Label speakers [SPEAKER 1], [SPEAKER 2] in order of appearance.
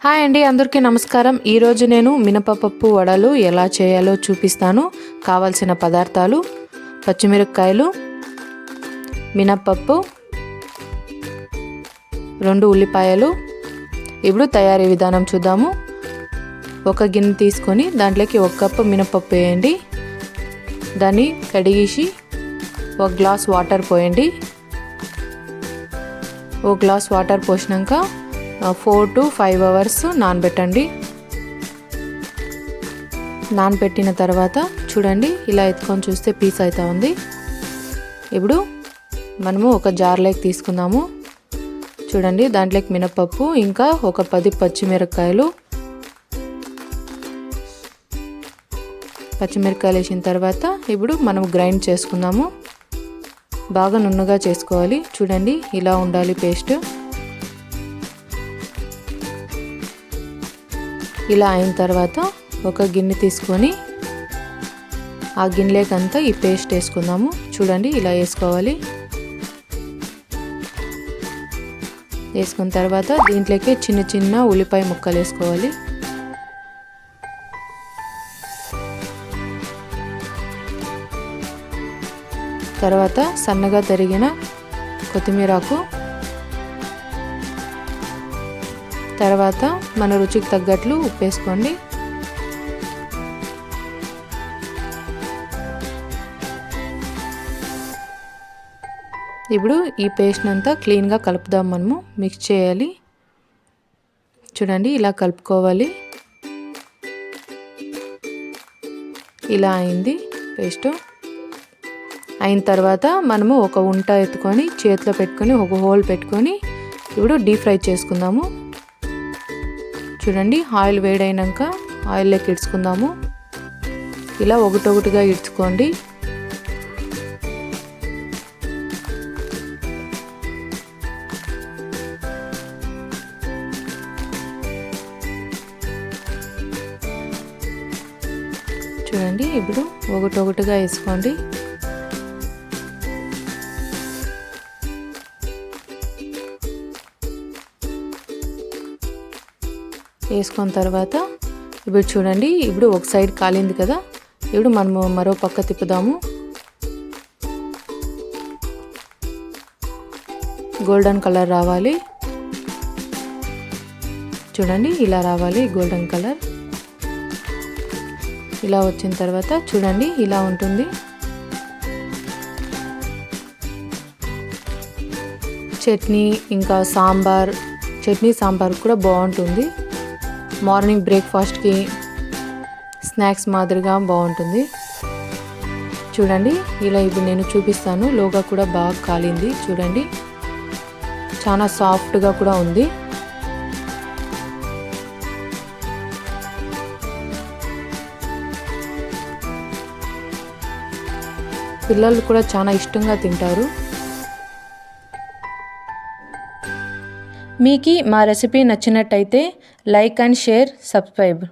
[SPEAKER 1] Hi అండి, అందరికీ నమస్కారం. ఈరోజు నేను మినపప్పు వడలు ఎలా చేయాలో చూపిస్తాను. కావాల్సిన పదార్థాలు: పచ్చిమిరపకాయలు, మినపప్పు, 2 ఉల్లిపాయలు. ఇప్పుడు తయారీ విధానం చూద్దాము. ఒక గిన్నె తీసుకొని దాంట్లోకి 1 కప్పు మినపప్పు వేయండి. దాన్ని కడిగేసి 1 గ్లాస్ వాటర్ పోయండి. 1 గ్లాస్ వాటర్ పోసినాక 4 to 5 అవర్స్ నానబెట్టండి. నానబెట్టిన తర్వాత చూడండి, ఇలా ఎత్తుకొని చూస్తే పీస్ అవుతా ఉంది. ఇప్పుడు మనము ఒక జార్లోకి తీసుకుందాము. చూడండి, దాంట్లోకి మినపప్పు, ఇంకా ఒక 10 పచ్చిమిరపకాయలు వేసిన తర్వాత ఇప్పుడు మనం గ్రైండ్ చేసుకుందాము. బాగా నున్నగా చేసుకోవాలి. చూడండి, ఇలా ఉండాలి పేస్ట్. ఇలా అయిన తర్వాత ఒక గిన్నె తీసుకొని ఆ గిన్నెలేకంతా ఈ పేస్ట్ వేసుకుందాము. చూడండి, ఇలా వేసుకోవాలి. వేసుకున్న తర్వాత దీంట్లోకి చిన్న చిన్న ఉల్లిపాయ ముక్కలు వేసుకోవాలి. తర్వాత సన్నగా తరిగిన కొత్తిమీరాకు, తర్వాత మన రుచికి తగ్గట్లు ఉప్పు వేసుకోండి. ఇప్పుడు ఈ పేస్ట్ అంతా క్లీన్గా కలుపుదాం. మనము మిక్స్ చేయాలి. చూడండి, ఇలా కలుపుకోవాలి. ఇలా అయింది పేస్ట్. అయిన తర్వాత మనము ఒక ఉంట ఎత్తుకొని చేతిలో పెట్టుకొని ఒక హోల్ పెట్టుకొని ఇప్పుడు డీప్ ఫ్రై చేసుకుందాము. చూడండి, ఆయిల్ వేడైనాక ఆయిల్లోకి ఇడ్చుకుందాము. ఇలా ఒకటొకటిగా ఇడ్చుకోండి. చూడండి, ఇప్పుడు ఒకటొకటిగా వేసుకోండి. వేసుకున్న తర్వాత ఇప్పుడు చూడండి, ఇప్పుడు ఒక సైడ్ కాలింది కదా. ఇప్పుడు మనము మరో పక్క తిప్పుదాము. గోల్డెన్ కలర్ రావాలి. చూడండి, ఇలా రావాలి గోల్డెన్ కలర్. ఇలా వచ్చిన తర్వాత చూడండి, ఇలా ఉంటుంది. చట్నీ ఇంకా సాంబార్, చట్నీ సాంబార్ కూడా బాగుంటుంది. మార్నింగ్ బ్రేక్ఫాస్ట్కి స్నాక్స్ మాదిరిగా బాగుంటుంది. చూడండి, ఇలా ఇప్పుడు నేను చూపిస్తాను. లోగా కూడా బాగా కాలింది. చూడండి, చాలా సాఫ్ట్గా కూడా ఉంది. పిల్లలు కూడా చాలా ఇష్టంగా తింటారు. మీకు మా రెసిపీ నచ్చినట్టయితే లైక్ అండ్ షేర్, సబ్స్క్రైబ్.